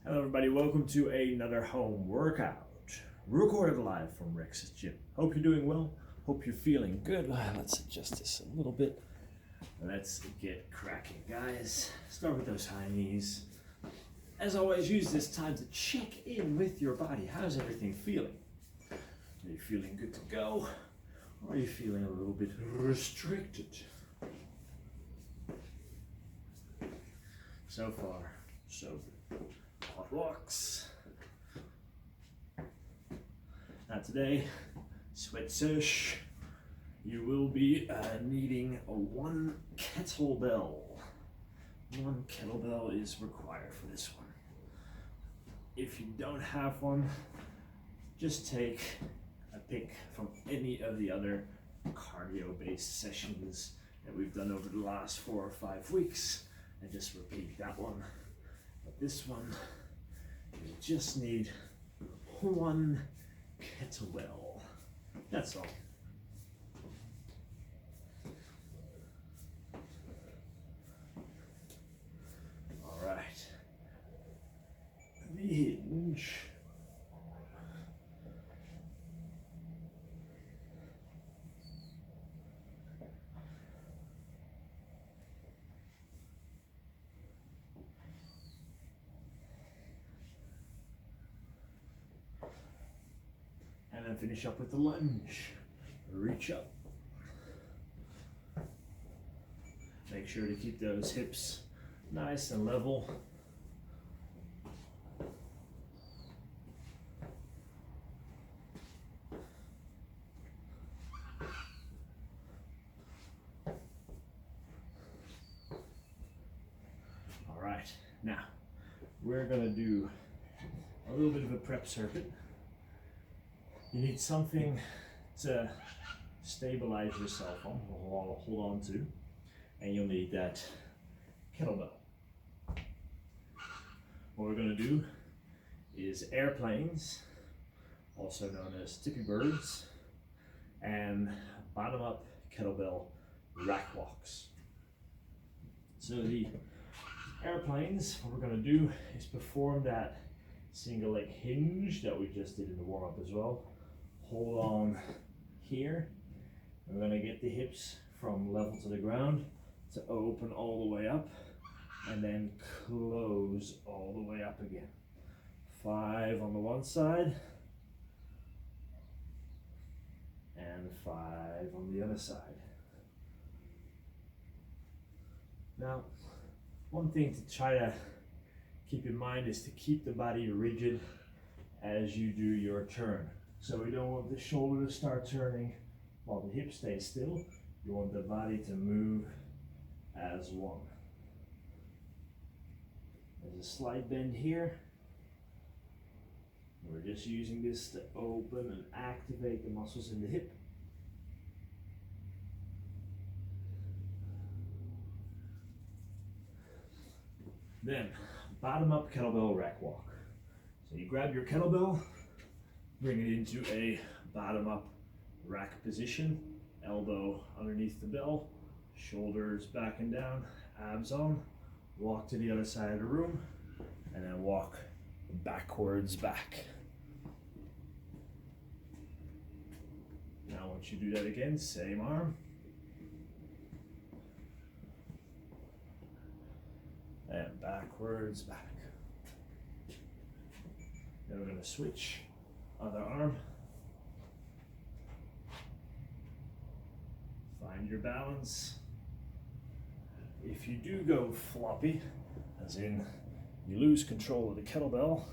Hello everybody, welcome to another home workout, recorded live from Rex's gym. Hope you're doing well, hope you're feeling good. Let's adjust this a little bit. Let's get cracking, guys. Start with those high knees. As always, use this time to check in with your body. How's everything feeling? Are you feeling good to go? Or are you feeling a little bit restricted? So far, so good. Hot walks. Now today, sweat sesh, you will be needing one kettlebell. One kettlebell is required for this one. If you don't have one, just take a pick from any of the other cardio-based sessions that we've done over the last 4 or 5 weeks and just repeat that one. But this one, you just need one kettlebell. That's all. All right. The hinge. And then finish up with the lunge. Reach up. Make sure to keep those hips nice and level. All right, now we're gonna do a little bit of a prep circuit. You need something to stabilize yourself on, hold on to, and you'll need that kettlebell. What we're going to do is airplanes, also known as tippy birds, and bottom up kettlebell rack walks. So the airplanes, what we're going to do is perform that single leg hinge that we just did in the warm up as well. Hold on here. We're going to get the hips from level to the ground to open all the way up and then close all the way up again. 5 on the one side and 5 on the other side. Now, one thing to try to keep in mind is to keep the body rigid as you do your turn. So we don't want the shoulder to start turning while the hip stays still. You want the body to move as one. There's a slight bend here. We're just using this to open and activate the muscles in the hip. Then, bottom up kettlebell rack walk. So you grab your kettlebell, bring it into a bottom up rack position, elbow underneath the bell, shoulders back and down, abs on, walk to the other side of the room, and then walk backwards back. Now once you do that again, same arm, and backwards back. Then we're going to switch, other arm. Find your balance. If you do go floppy, as in you lose control of the kettlebell,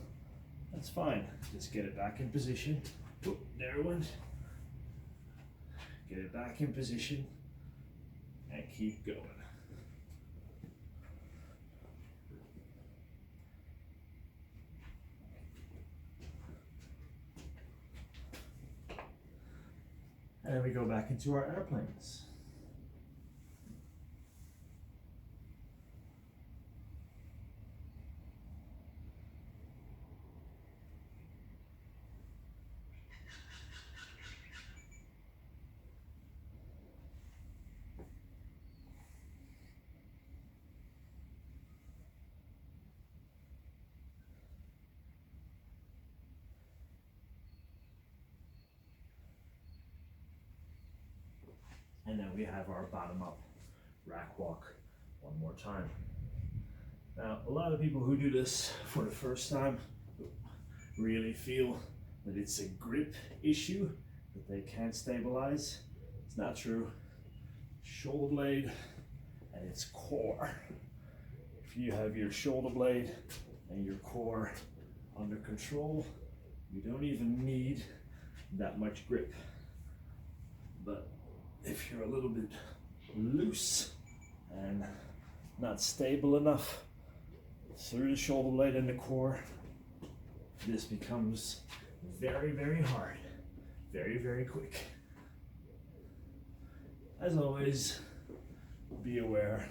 that's fine. Just get it back in position. Oop, there it went. Get it back in position and keep going. And then we go back into our airplanes. And then we have our bottom up rack walk one more time. Now, a lot of people who do this for the first time really feel that it's a grip issue, that they can't stabilize. It's not true. Shoulder blade and its core. If you have your shoulder blade and your core under control, you don't even need that much grip. But if you're a little bit loose and not stable enough through the shoulder blade and the core, this becomes very, very hard, very, very quick. As always, be aware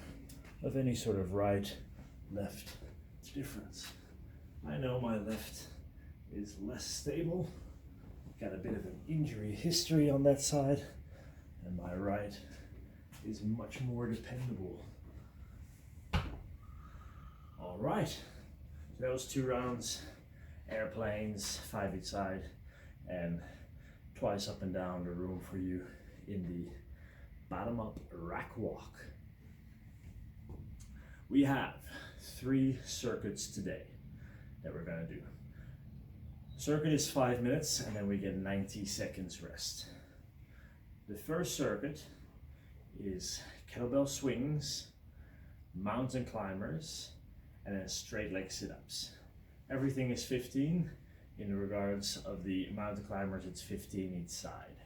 of any sort of right-left difference. I know my left is less stable, got a bit of an injury history on that side, and my right is much more dependable. All right, those 2 rounds, airplanes, 5 each side, and twice up and down the room for you in the bottom up rack walk. We have 3 circuits today that we're gonna do. Circuit is 5 minutes, and then we get 90 seconds rest. The first circuit is kettlebell swings, mountain climbers, and then straight leg sit-ups. Everything is 15. In regards of the mountain climbers, it's 15 each side.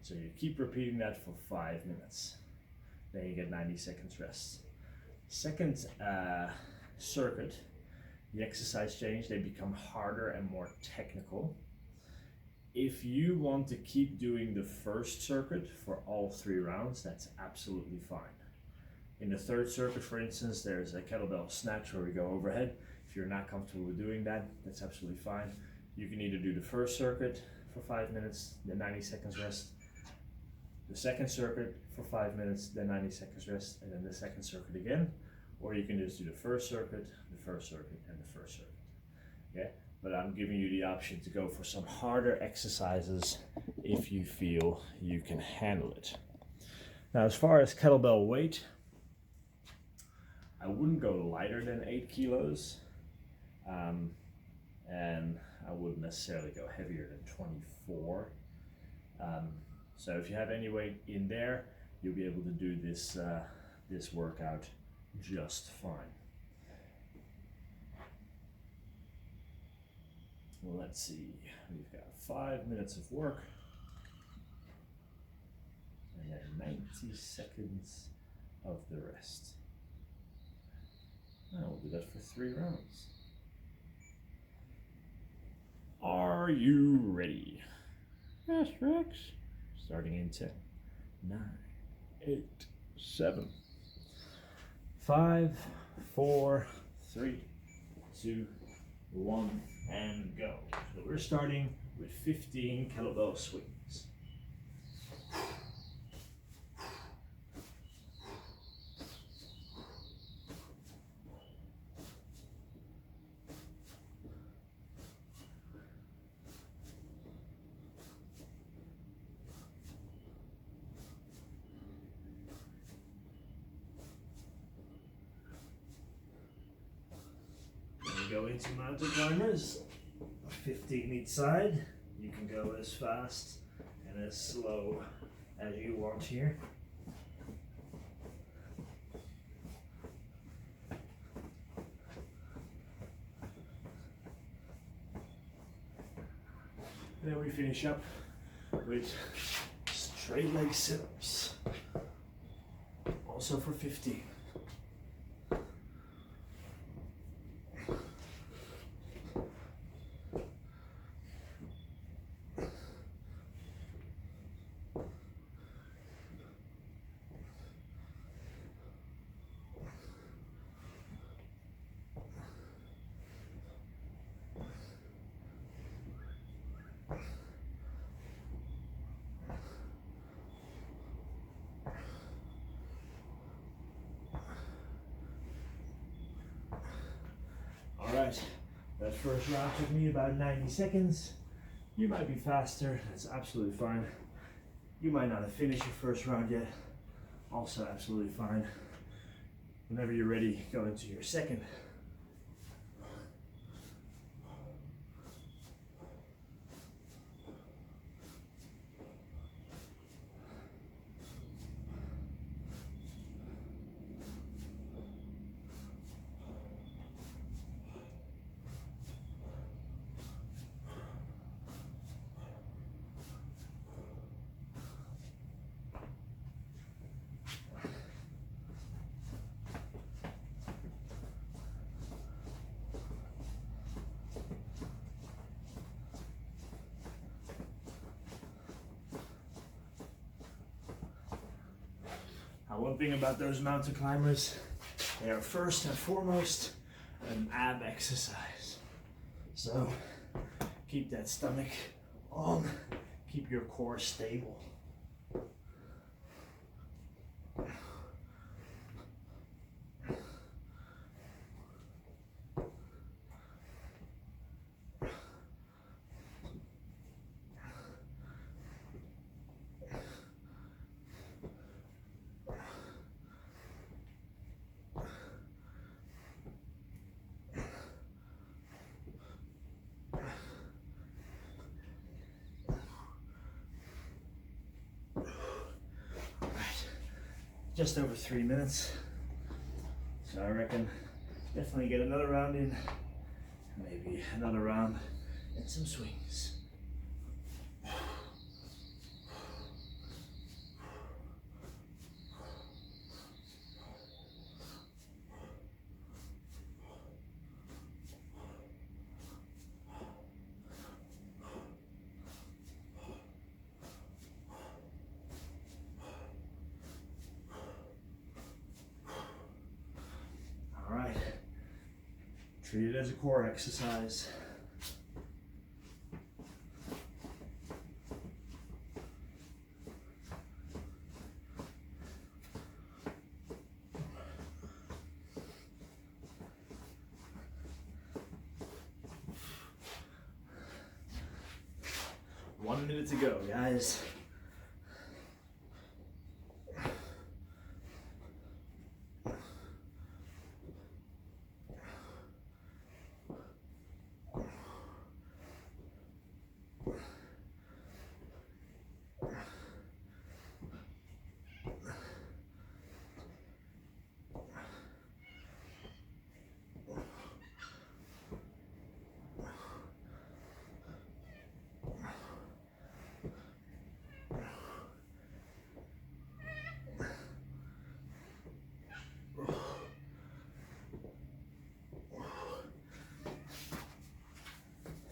So you keep repeating that for 5 minutes. Then you get 90 seconds rest. Second circuit, the exercise change, they become harder and more technical. If you want to keep doing the first circuit for all 3 rounds, that's absolutely fine. In the third circuit, for instance, there's a kettlebell snatch where we go overhead. If you're not comfortable with doing that, that's absolutely fine. You can either do the first circuit for 5 minutes, then 90 seconds rest, the second circuit for 5 minutes, then 90 seconds rest, and then the second circuit again. Or you can just do the first circuit, and the first circuit. Yeah? But I'm giving you the option to go for some harder exercises if you feel you can handle it. Now, as far as kettlebell weight, I wouldn't go lighter than 8 kilos, and I wouldn't necessarily go heavier than 24. So if you have any weight in there, you'll be able to do this, this workout just fine. Well, let's see, we've got 5 minutes of work and then 90 seconds of the rest. And we'll do that for 3 rounds. Are you ready? Yes, Rex. Starting in 10, 9, 8, 7, 5, 4, 3, 2, 1, and go. So we're starting with 15 kettlebell swings. Go into mountain climbers, 15 each side. You can go as fast and as slow as you want here. Then we finish up with straight leg sit-ups, also for 15. Alright, that first round took me about 90 seconds. You might be faster, that's absolutely fine. You might not have finished your first round yet. Also absolutely fine. Whenever you're ready, go into your second. One thing about those mountain climbers, they are first and foremost an ab exercise. So keep that stomach on, keep your core stable. Just over 3 minutes, so I reckon definitely get another round in, maybe another round and some swings. Treat it as a core exercise. One minute to go, guys.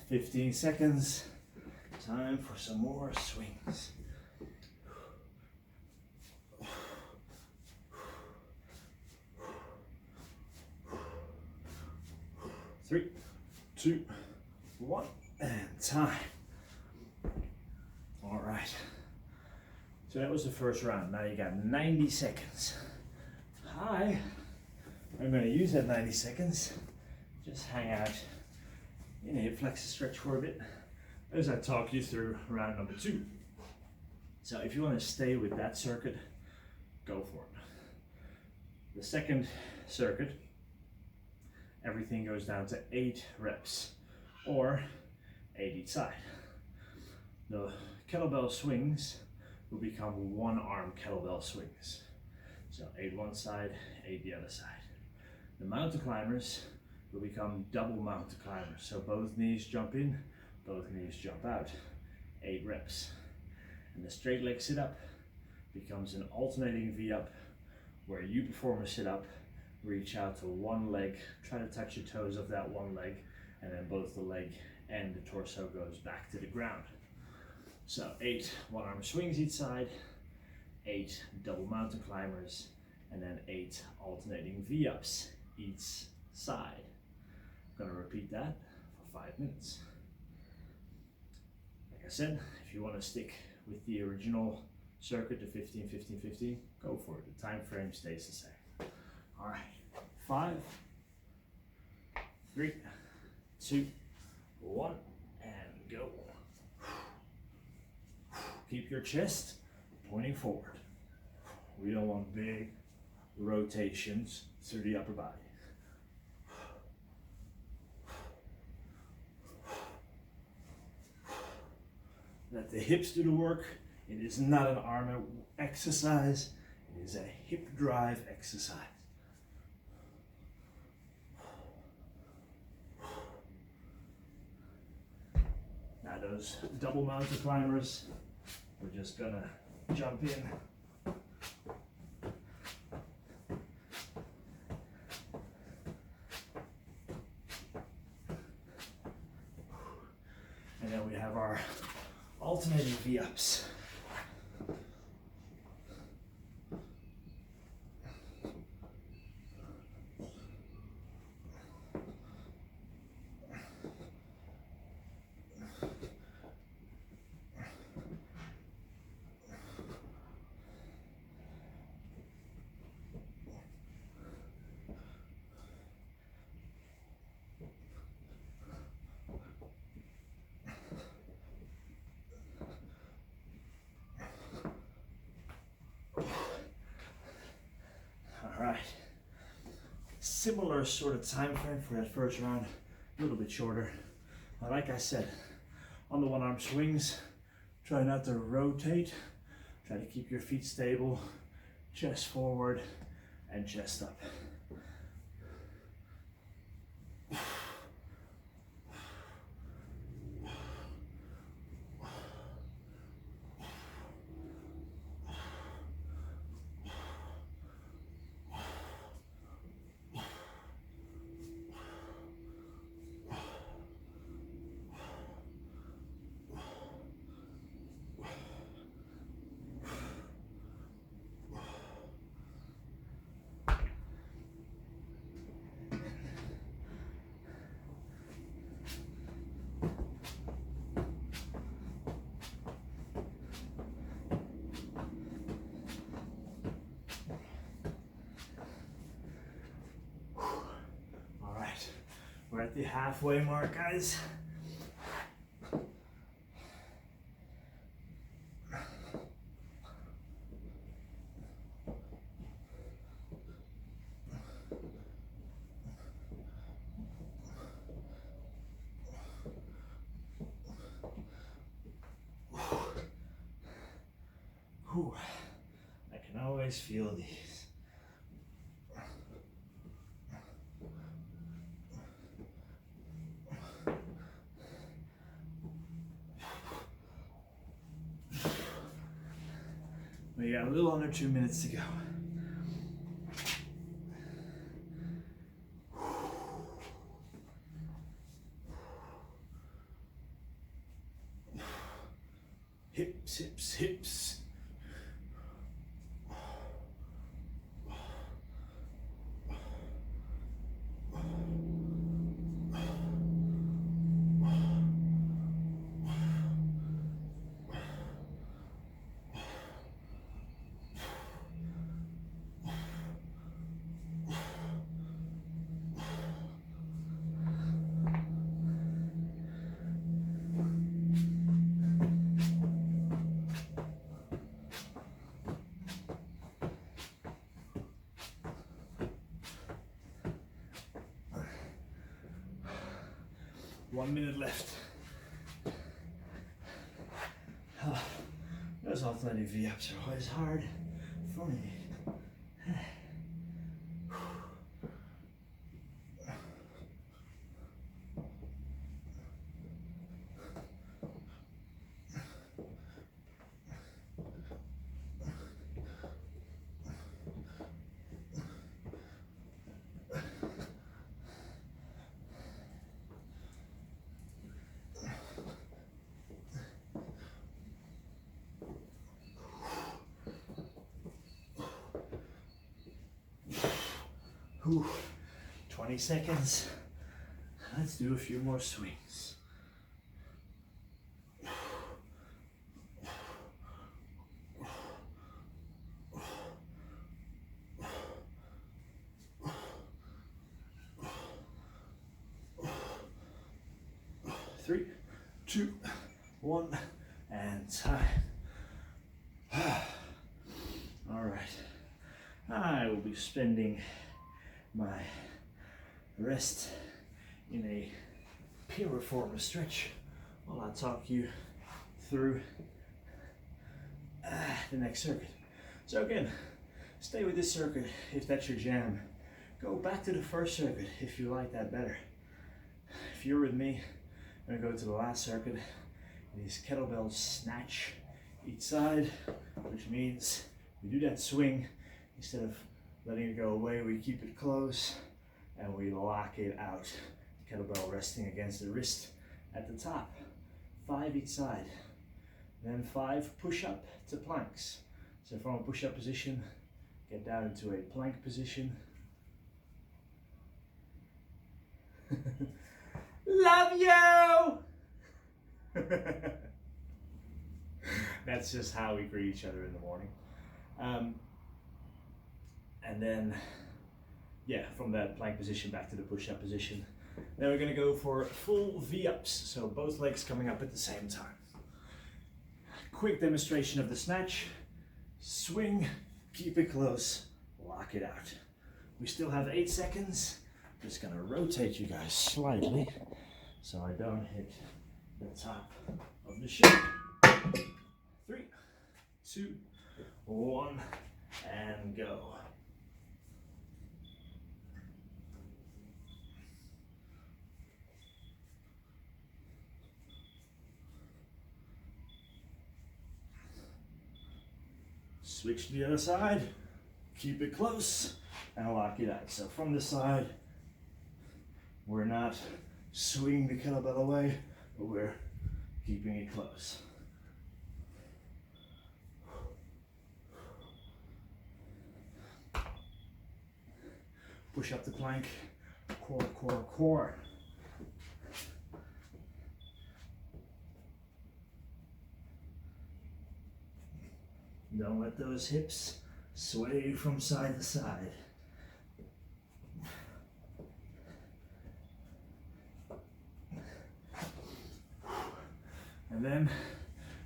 "15 seconds, time for some more swings." Three, two, one, and time. All right, so that was the first round. Now you got 90 seconds. I'm gonna use that 90 seconds, just hang out in a hip flexor stretch for a bit as I talk you through round number 2. So if you want to stay with that circuit, go for it. The second circuit, everything goes down to 8 reps or 8 each side. The kettlebell swings will become one arm kettlebell swings. So 8 one side, 8 the other side. The mountain climbers will become double mountain climbers. So both knees jump in, both knees jump out. 8 reps. And the straight leg sit up becomes an alternating V up where you perform a sit up, reach out to one leg, try to touch your toes of that one leg, and then both the leg and the torso goes back to the ground. So 8 one arm swings each side, 8 double mountain climbers, and then 8 alternating V ups each side. I'm going to repeat that for 5 minutes. Like I said, if you want to stick with the original circuit, the 15, 15, 15, go for it. The time frame stays the same. All right, 5, 3, 2, 1, and go. Keep your chest pointing forward. We don't want big rotations through the upper body. Let the hips do the work. It is not an arm exercise. It is a hip drive exercise. Now those double mountain climbers, we're just gonna jump in. And then we have our alternating V-ups. Similar sort of time frame for that first round, a little bit shorter. But like I said, on the one arm swings, try not to rotate. Try to keep your feet stable, chest forward and chest up. We're at the halfway mark, guys. Whew. I can always feel these. We got a little under 2 minutes to go. Hips, hips, hips. One minute left. Those alternative V-ups are always hard for me. Whew. 20 seconds. Let's do a few more swings. Three, two, one, and time. All right. I will be spending my rest in a Piriformis Stretch while I talk you through the next circuit. So again, stay with this circuit if that's your jam. Go back to the first circuit if you like that better. If you're with me, I'm gonna go to the last circuit. It is kettlebell snatch each side, which means we do that swing. Instead of letting it go away, we keep it close and we lock it out. Kettlebell resting against the wrist at the top. 5 each side. Then 5 push-up to planks. So from a push-up position, get down into a plank position. Love you! That's just how we greet each other in the morning. And then, yeah, from that plank position back to the push-up position. Then we're gonna go for full V-ups, so both legs coming up at the same time. Quick demonstration of the snatch. Swing, keep it close, lock it out. We still have 8 seconds. Just gonna rotate you guys slightly so I don't hit the top of the ship. 3, 2, 1, and go. Switch to the other side, keep it close, and lock it out. So from the side, we're not swinging the kettlebell away, but we're keeping it close. Push up the plank, core, core, core. Don't let those hips sway from side to side. And then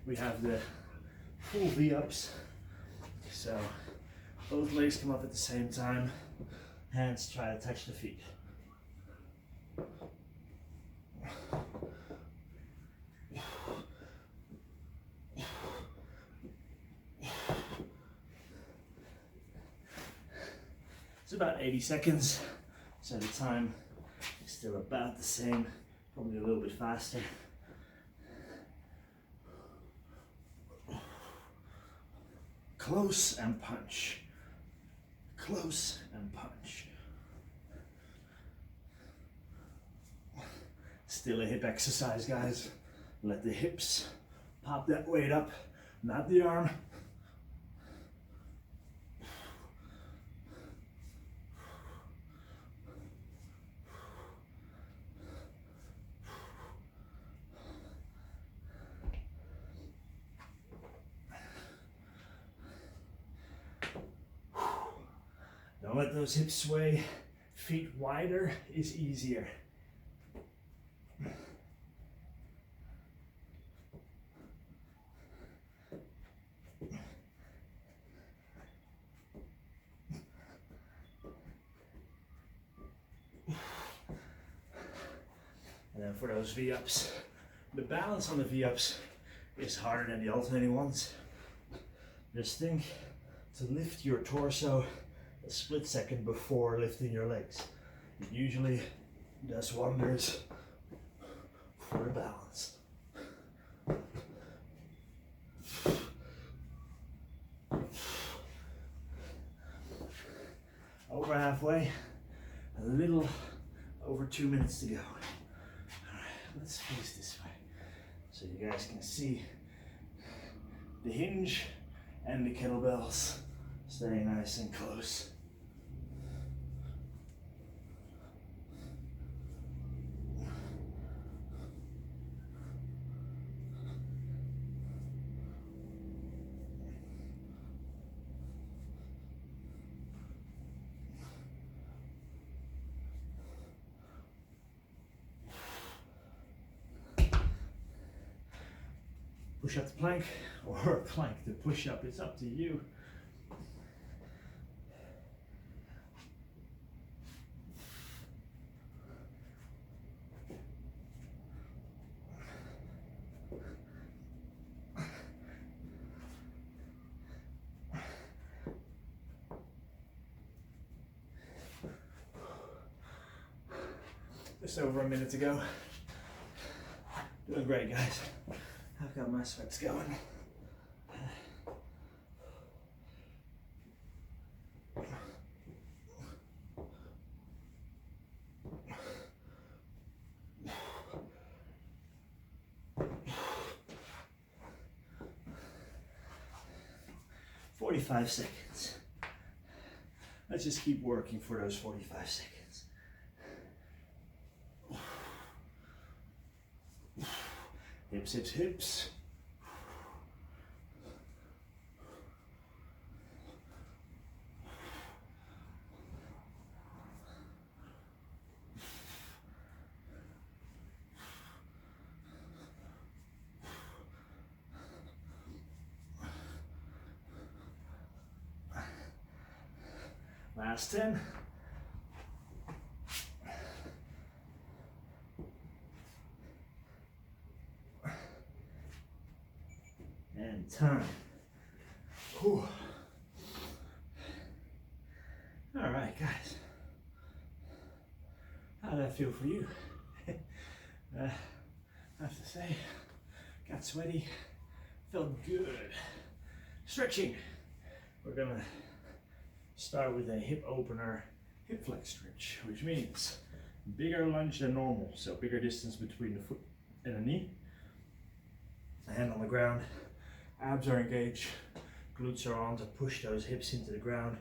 we have the full V-ups. So both legs come up at the same time. Hands try to touch the feet. It's about 80 seconds, so the time is still about the same, probably a little bit faster. Close and punch. Close and punch. Still a hip exercise, guys. Let the hips pop that weight up, not the arm. Don't let those hips sway. Feet wider is easier. And then for those V-ups, the balance on the V-ups is harder than the alternating ones. Just think to lift your torso a split second before lifting your legs. It usually does wonders for the balance. Over halfway, a little over 2 minutes to go. All right, let's face this way so you guys can see the hinge and the kettlebells staying nice and close. Push up the plank or plank to push up, it's up to you. just over a minute to go. Doing great, guys. I've got my sweats going. "45 seconds. Let's just keep working for those 45 seconds. Hips, hips, hips. Last 10. And time. Whew. All right, guys. How did that feel for you? I have to say, got sweaty, felt good. Stretching. We're gonna start with a hip opener, hip flex stretch, which means bigger lunge than normal, so bigger distance between the foot and the knee. Hand on the ground, abs are engaged, glutes are on to push those hips into the ground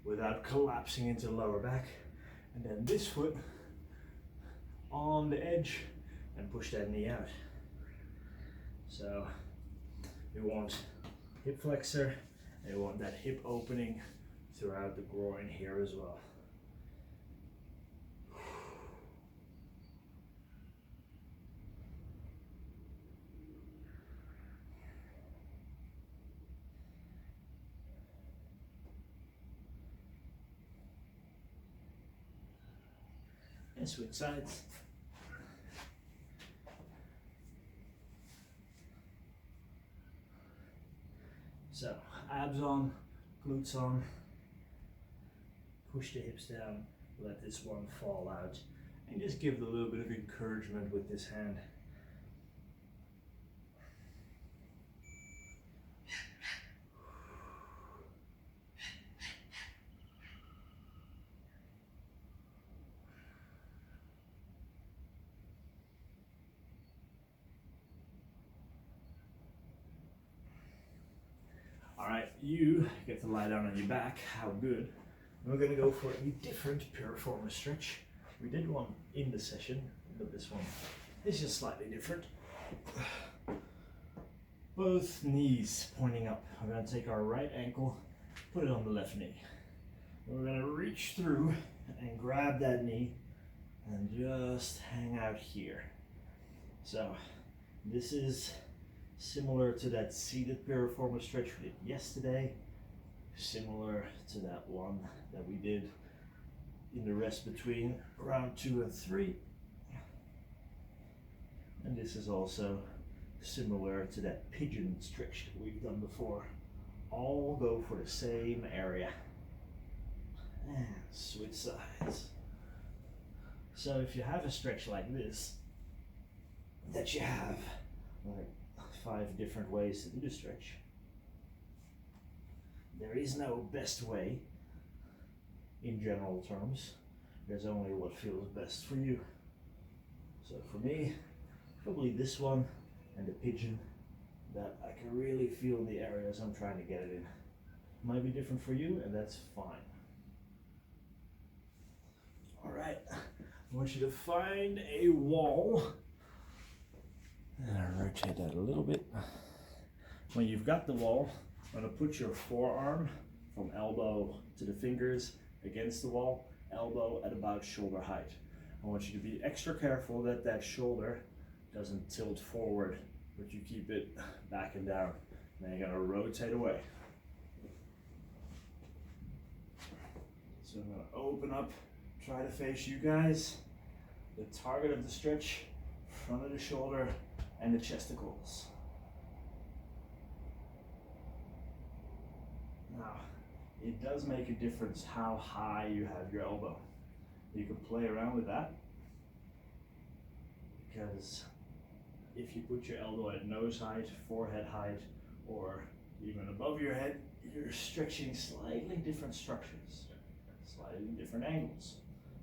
without collapsing into the lower back. And then this foot on the edge and push that knee out. So we want hip flexor and we want that hip opening throughout the groin here as well. And switch sides. So abs on, glutes on. Push the hips down, let this one fall out, and just give it a little bit of encouragement with this hand. All right, you get to lie down on your back. How good. We're going to go for a different Piriformis stretch. We did one in the session, but this one is just slightly different. Both knees pointing up. We're going to take our right ankle, put it on the left knee. We're going to reach through and grab that knee and just hang out here. So this is similar to that seated Piriformis stretch we did yesterday. Similar to that one that we did in the rest between round 2 and 3. And this is also similar to that pigeon stretch that we've done before. All go for the same area. And switch sides. So if you have a stretch like this, that you have like 5 different ways to do the stretch. There is no best way in general terms. There's only what feels best for you. So for me, probably this one and the pigeon that I can really feel the areas I'm trying to get it in. Might be different for you, and that's fine. All right, I want you to find a wall. And I rotate that a little bit. When you've got the wall, I'm going to put your forearm from elbow to the fingers against the wall, elbow at about shoulder height. I want you to be extra careful that that shoulder doesn't tilt forward, but you keep it back and down. Then you're going to rotate away. So I'm going to open up, try to face you guys. The target of the stretch, front of the shoulder and the chesticles. Now, it does make a difference how high you have your elbow. You can play around with that. because if you put your elbow at nose height, forehead height, or even above your head, you're stretching slightly different structures, slightly different angles.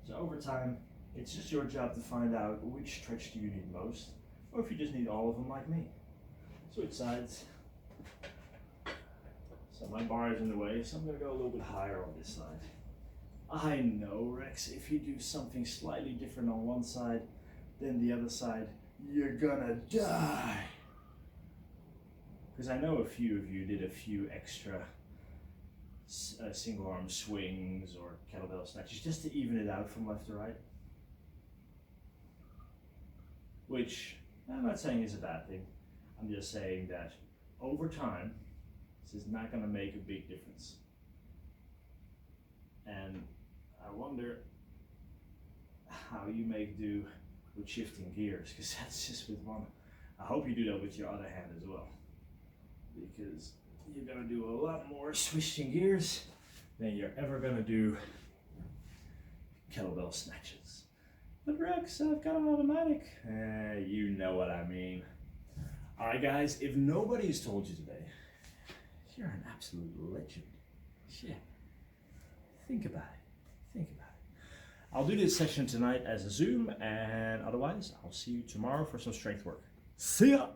So over time, it's just your job to find out which stretch do you need most, or if you just need all of them like me. Switch sides. So my bar is in the way, so I'm gonna go a little bit higher on this side. I know, Rex, if you do something slightly different on one side than the other side, you're gonna die. Because I know a few of you did a few extra single arm swings or kettlebell snatches just to even it out from left to right. Which I'm not saying is a bad thing. I'm just saying that over time, this is not going to make a big difference. And I wonder how you make do with shifting gears, because that's just with one. I hope you do that with your other hand as well, because you're going to do a lot more switching gears than you're ever going to do kettlebell snatches. But Rex, I've got an automatic. You know what I mean. Alright guys, if nobody's told you today, you're an absolute legend. Yeah. Think about it. Think about it. I'll do this session tonight as a Zoom, and otherwise I'll see you tomorrow for some strength work. See ya!